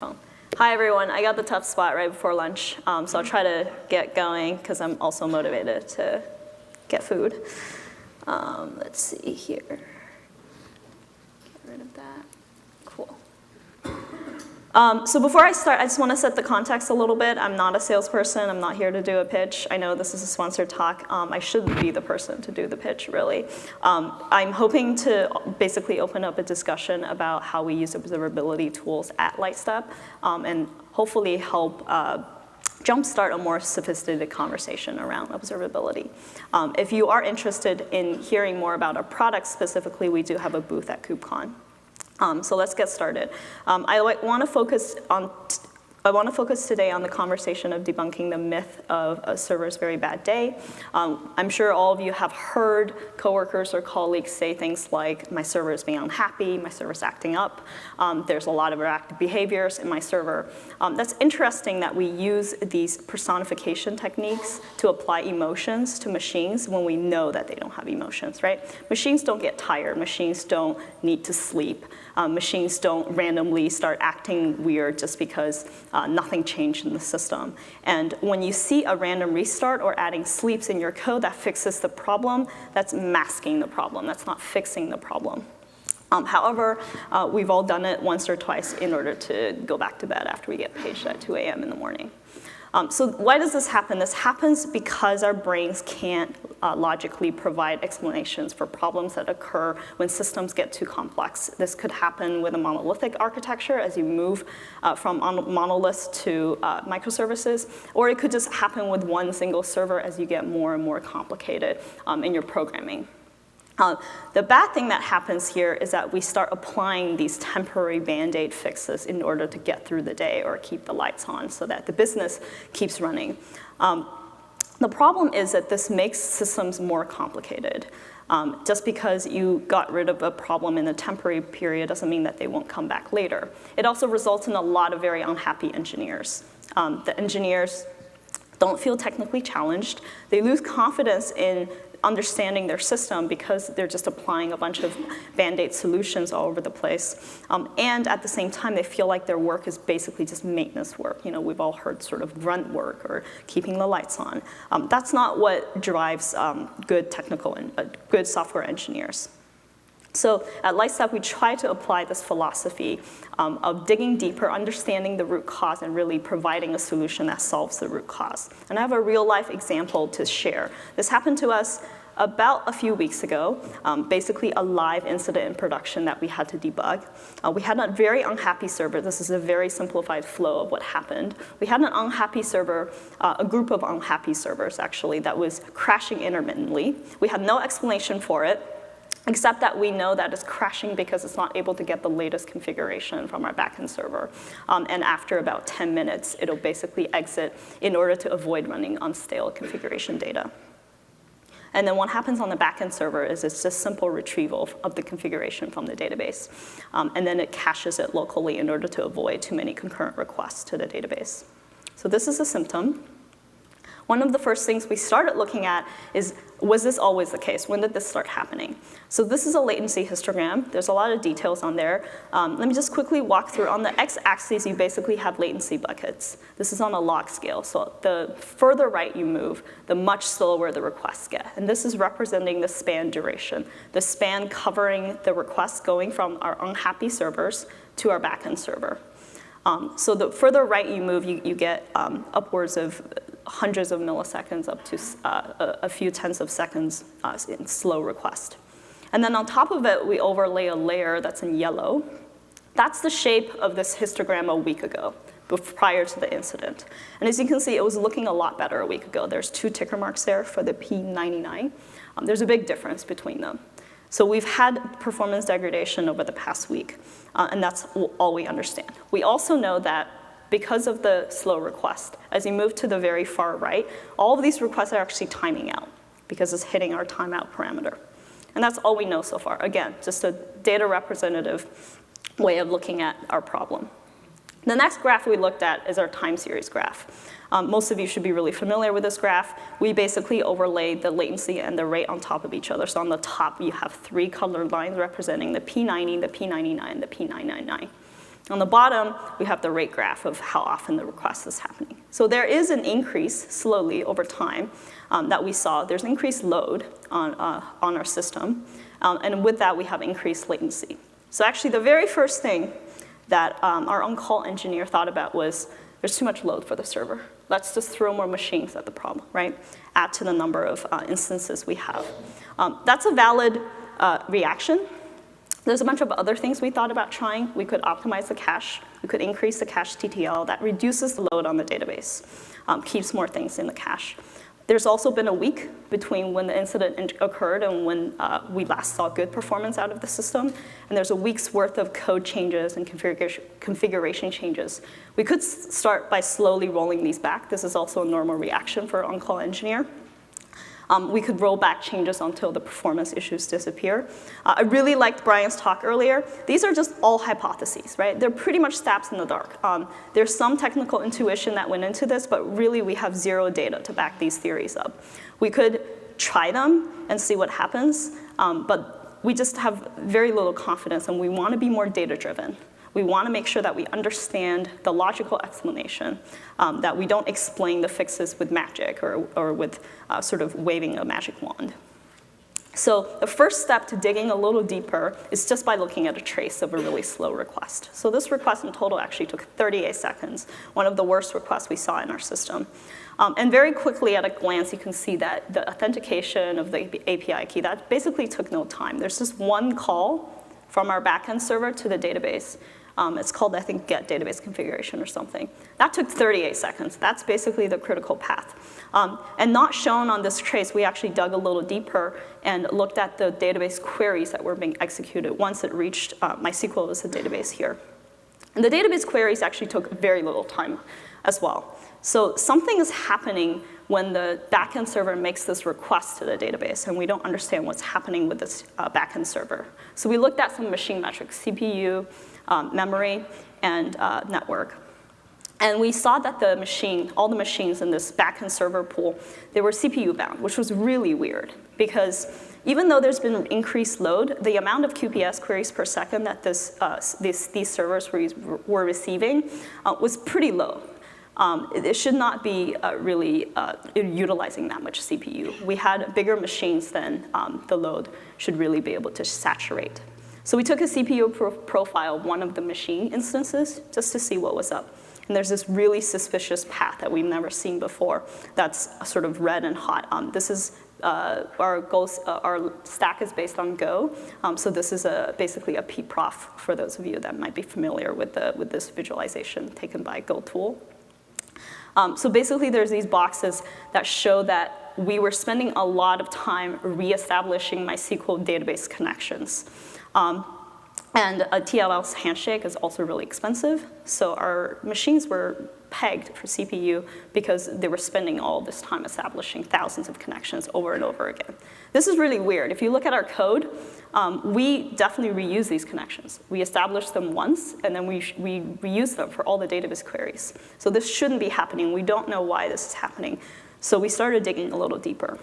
Hi everyone, I got the tough spot right before lunch, so I'll try to get going because I'm also motivated to get food. Let's see here. Get rid of that. Cool. So before I start, I just want to set the context a little bit. I'm not a salesperson. I'm not here to do a pitch. I know this is a sponsored talk. I shouldn't be the person to do the pitch, really. I'm hoping to basically open up a discussion about how we use observability tools at Lightstep and hopefully help jumpstart a more sophisticated conversation around observability. If you are interested in hearing more about our products specifically, we do have a booth at KubeCon. So let's get started. I want to focus today on the conversation of debunking the myth of a server's very bad day. I'm sure all of you have heard coworkers or colleagues say things like, my server is being unhappy, my server's acting up, there's a lot of reactive behaviors in my server. That's interesting that we use these personification techniques to apply emotions to machines when we know that they don't have emotions, right? Machines don't get tired, machines don't need to sleep. Machines don't randomly start acting weird just because nothing changed in the system. And when you see a random restart or adding sleeps in your code that fixes the problem, that's masking the problem. That's not fixing the problem. However, we've all done it once or twice in order to go back to bed after we get paged at 2 a.m. in the morning. So why does this happen? This happens because our brains can't logically provide explanations for problems that occur when systems get too complex. This could happen with a monolithic architecture as you move from monoliths to microservices, or it could just happen with one single server as you get more and more complicated in your programming. The bad thing that happens here is that we start applying these temporary Band-Aid fixes in order to get through the day or keep the lights on so that the business keeps running. The problem is that this makes systems more complicated. Just because you got rid of a problem in a temporary period doesn't mean that they won't come back later. It also results in a lot of very unhappy engineers. The engineers don't feel technically challenged. They lose confidence in understanding their system because they're just applying a bunch of Band-Aid solutions all over the place. And at the same time, they feel like their work is basically just maintenance work. You know, we've all heard sort of grunt work or keeping the lights on. That's not what drives good technical and good software engineers. So at Lightstep, we try to apply this philosophy of digging deeper, understanding the root cause, and really providing a solution that solves the root cause. And I have a real-life example to share. This happened to us about a few weeks ago, basically a live incident in production that we had to debug. We had a very unhappy server. This is a very simplified flow of what happened. We had an unhappy server, a group of unhappy servers, actually, that was crashing intermittently. We had no explanation for it, except that we know that it's crashing because it's not able to get the latest configuration from our backend server. And after about 10 minutes, it'll basically exit in order to avoid running on stale configuration data. And then what happens on the backend server is it's just simple retrieval of the configuration from the database. And then it caches it locally in order to avoid too many concurrent requests to the database. So this is a symptom. One of the first things we started looking at is, was this always the case? When did this start happening? So this is a latency histogram. There's a lot of details on there. Let me just quickly walk through. On the x-axis, you basically have latency buckets. This is on a log scale. So the further right you move, the much slower the requests get. And this is representing the span duration, the span covering the requests going from our unhappy servers to our backend server. So the further right you move, you get upwards of hundreds of milliseconds up to a few tenths of seconds in slow request. And then on top of it, we overlay a layer that's in yellow. That's the shape of this histogram a week ago, prior to the incident. And as you can see, it was looking a lot better a week ago. There's 2 ticker marks there for the P99. There's a big difference between them. So we've had performance degradation over the past week, and that's all we understand. We also know that because of the slow request, as you move to the very far right, all of these requests are actually timing out because it's hitting our timeout parameter. And that's all we know so far. Again, just a data representative way of looking at our problem. The next graph we looked at is our time series graph. Most of you should be really familiar with this graph. We basically overlaid the latency and the rate on top of each other. So on the top, you have 3 colored lines representing the P90, the P99, and the P999. On the bottom, we have the rate graph of how often the request is happening. So there is an increase slowly over time that we saw. There's increased load on our system. And with that, we have increased latency. So actually, the very first thing that our on-call engineer thought about was, there's too much load for the server. Let's just throw more machines at the problem, right? Add to the number of instances we have. That's a valid reaction. There's a bunch of other things we thought about trying. We could optimize the cache. We could increase the cache TTL. That reduces the load on the database, keeps more things in the cache. There's also been a week between when the incident occurred and when we last saw good performance out of the system. And there's a week's worth of code changes and configuration changes. We could start by slowly rolling these back. This is also a normal reaction for an on-call engineer. We could roll back changes until the performance issues disappear. I really liked Brian's talk earlier. These are just all hypotheses, right? They're pretty much stabs in the dark. There's some technical intuition that went into this, but really we have zero data to back these theories up. We could try them and see what happens, but we just have very little confidence, and we want to be more data-driven. We want to make sure that we understand the logical explanation, that we don't explain the fixes with magic or with sort of waving a magic wand. So the first step to digging a little deeper is just by looking at a trace of a really slow request. So this request in total actually took 38 seconds, one of the worst requests we saw in our system. And very quickly at a glance, you can see that the authentication of the API key, that basically took no time. There's just one call from our backend server to the database. It's called, I think, get database configuration or something. That took 38 seconds. That's basically the critical path. And not shown on this trace, we actually dug a little deeper and looked at the database queries that were being executed once it reached MySQL as a database here. And the database queries actually took very little time as well. So something is happening when the backend server makes this request to the database, and we don't understand what's happening with this backend server. So we looked at some machine metrics, CPU, memory, and network. And we saw that the machine, all the machines in this backend server pool, they were CPU bound, which was really weird, because even though there's been increased load, the amount of QPS queries per second that these servers were receiving was pretty low. It should not be really utilizing that much CPU. We had bigger machines than the load should really be able to saturate. So we took a CPU profile of one of the machine instances just to see what was up. And there's this really suspicious path that we've never seen before that's sort of red and hot. This is our stack is based on Go. So this is basically a pprof for those of you that might be familiar with this visualization taken by Go tool. So basically, there's these boxes that show that we were spending a lot of time reestablishing MySQL database connections. And a TLS handshake is also really expensive. So our machines were pegged for CPU because they were spending all this time establishing thousands of connections over and over again. This is really weird. If you look at our code, we definitely reuse these connections. We establish them once, and then we reuse them for all the database queries. So this shouldn't be happening. We don't know why this is happening. So we started digging a little deeper.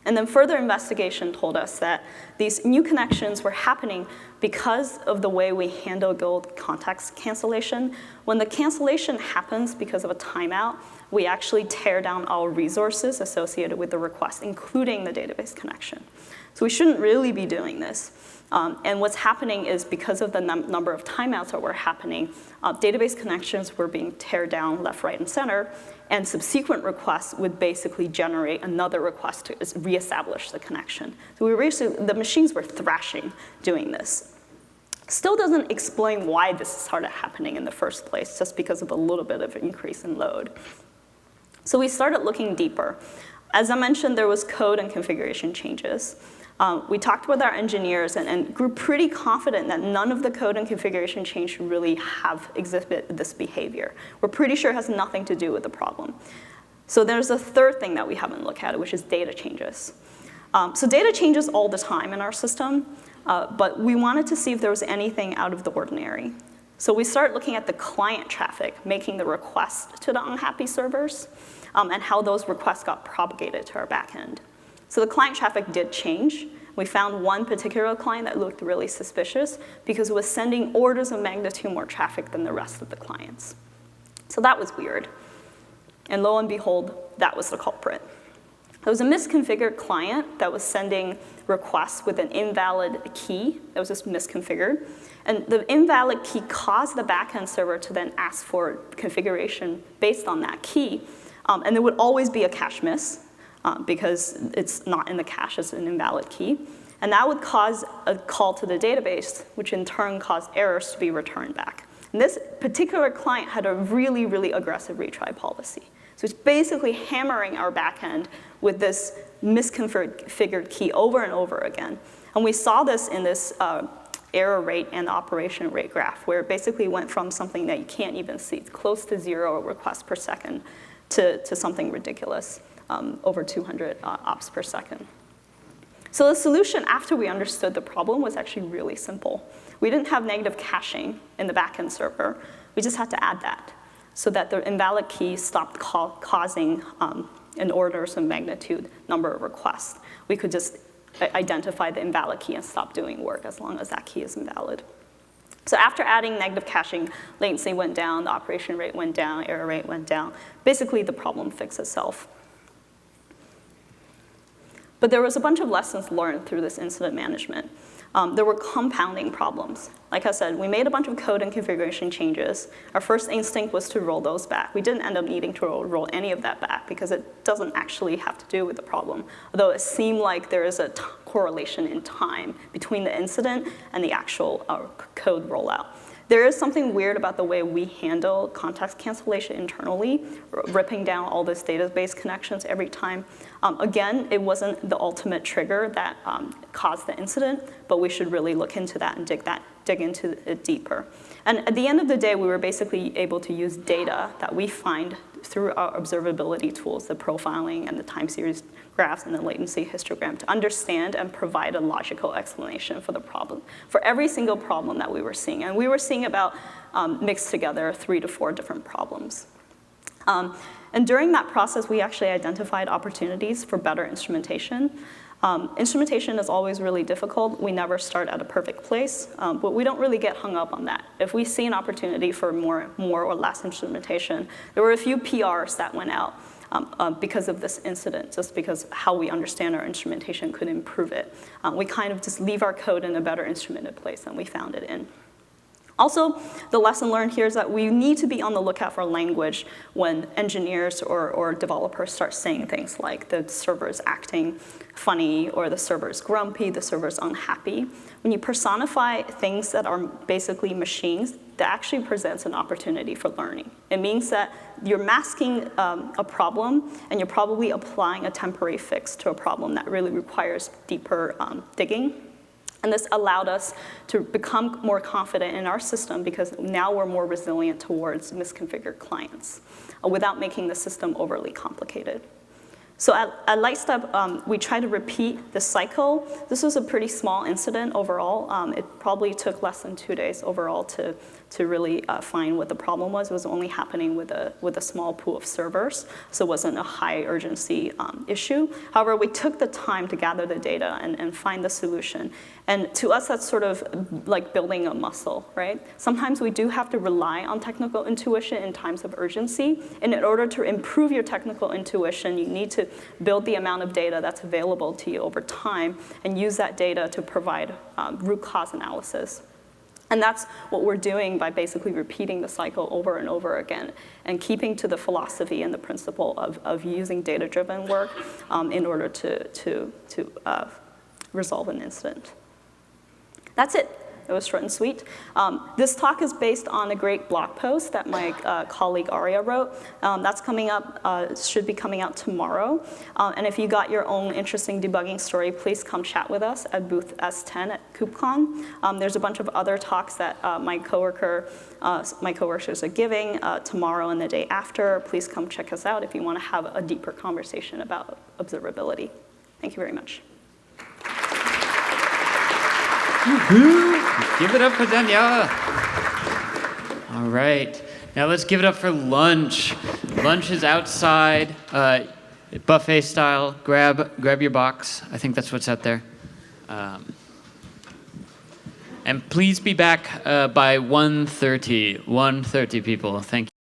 And then further investigation told us that these new connections were happening because of the way we handle Go context cancellation. When the cancellation happens because of a timeout, we actually tear down all resources associated with the request, including the database connection. So we shouldn't really be doing this. And what's happening is because of the number of timeouts that were happening, database connections were being teared down left, right, and center, and subsequent requests would basically generate another request to reestablish the connection. So the machines were thrashing doing this. Still doesn't explain why this started happening in the first place, just because of a little bit of increase in load. So we started looking deeper. As I mentioned, there was code and configuration changes. We talked with our engineers and grew pretty confident that none of the code and configuration change really have exhibited this behavior. We're pretty sure it has nothing to do with the problem. So there's a third thing that we haven't looked at, which is data changes. So data changes all the time in our system, but we wanted to see if there was anything out of the ordinary. So we started looking at the client traffic making the request to the unhappy servers and how those requests got propagated to our backend. So the client traffic did change, We found one particular client that looked really suspicious because it was sending orders of magnitude more traffic than the rest of the clients. So that was weird. And lo and behold, that was the culprit. It was a misconfigured client that was sending requests with an invalid key that was just misconfigured. And the invalid key caused the backend server to then ask for configuration based on that key. And there would always be a cache miss because it's not in the cache, it's an invalid key. And that would cause a call to the database, which in turn caused errors to be returned back. And this particular client had a really, really aggressive retry policy. So it's basically hammering our backend with this misconfigured key over and over again. And we saw this in this error rate and operation rate graph, where it basically went from something that you can't even see, close to 0 requests per second, to something ridiculous, over 200 ops per second. So the solution after we understood the problem was actually really simple. We didn't have negative caching in the backend server. We just had to add that so that the invalid key stopped causing an orders of magnitude number of requests. We could just identify the invalid key and stop doing work as long as that key is invalid. So after adding negative caching, latency went down, the operation rate went down, error rate went down. Basically, the problem fixed itself. But there was a bunch of lessons learned through this incident management. There were compounding problems. Like I said, we made a bunch of code and configuration changes. Our first instinct was to roll those back. We didn't end up needing to roll any of that back because it doesn't actually have to do with the problem, although it seemed like there is a correlation in time between the incident and the actual code rollout. There is something weird about the way we handle context cancellation internally, ripping down all these database connections every time. Again, it wasn't the ultimate trigger that caused the incident, but we should really look into that and dig into it deeper. And at the end of the day, we were basically able to use data that we find through our observability tools, the profiling and the time series graphs and the latency histogram, to understand and provide a logical explanation for the problem, for every single problem that we were seeing. And we were seeing about mixed together 3 to 4 different problems. And during that process, we actually identified opportunities for better instrumentation. Instrumentation is always really difficult. We never start at a perfect place, but we don't really get hung up on that. If we see an opportunity for more or less instrumentation, there were a few PRs that went out because of this incident, just because how we understand our instrumentation could improve it. We kind of just leave our code in a better instrumented place than we found it in. Also, the lesson learned here is that we need to be on the lookout for language when engineers or developers start saying things like the server is acting funny, or the server is grumpy, the server is unhappy. When you personify things that are basically machines, that actually presents an opportunity for learning. It means that you're masking a problem, and you're probably applying a temporary fix to a problem that really requires deeper digging. And this allowed us to become more confident in our system because now we're more resilient towards misconfigured clients without making the system overly complicated. So at Lightstep, we try to repeat the cycle. This was a pretty small incident overall. It probably took less than 2 days overall to really find what the problem was. It was only happening with a small pool of servers, so it wasn't a high urgency issue. However, we took the time to gather the data and find the solution. And to us, that's sort of like building a muscle, right? Sometimes we do have to rely on technical intuition in times of urgency. And in order to improve your technical intuition, you need to build the amount of data that's available to you over time and use that data to provide root cause analysis. And that's what we're doing by basically repeating the cycle over and over again and keeping to the philosophy and the principle of using data-driven work in order to resolve an incident. That's it. It was short and sweet. This talk is based on a great blog post that my colleague Aria wrote. That's coming up, should be coming out tomorrow. And if you got your own interesting debugging story, please come chat with us at booth S10 at KubeCon. There's a bunch of other talks that my coworkers are giving tomorrow and the day after. Please come check us out if you want to have a deeper conversation about observability. Thank you very much. Give it up for Daniela. All right, now let's give it up for lunch. Lunch is outside, buffet style. Grab your box. I think that's what's out there. And please be back by 1:30. 1:30, people. Thank you.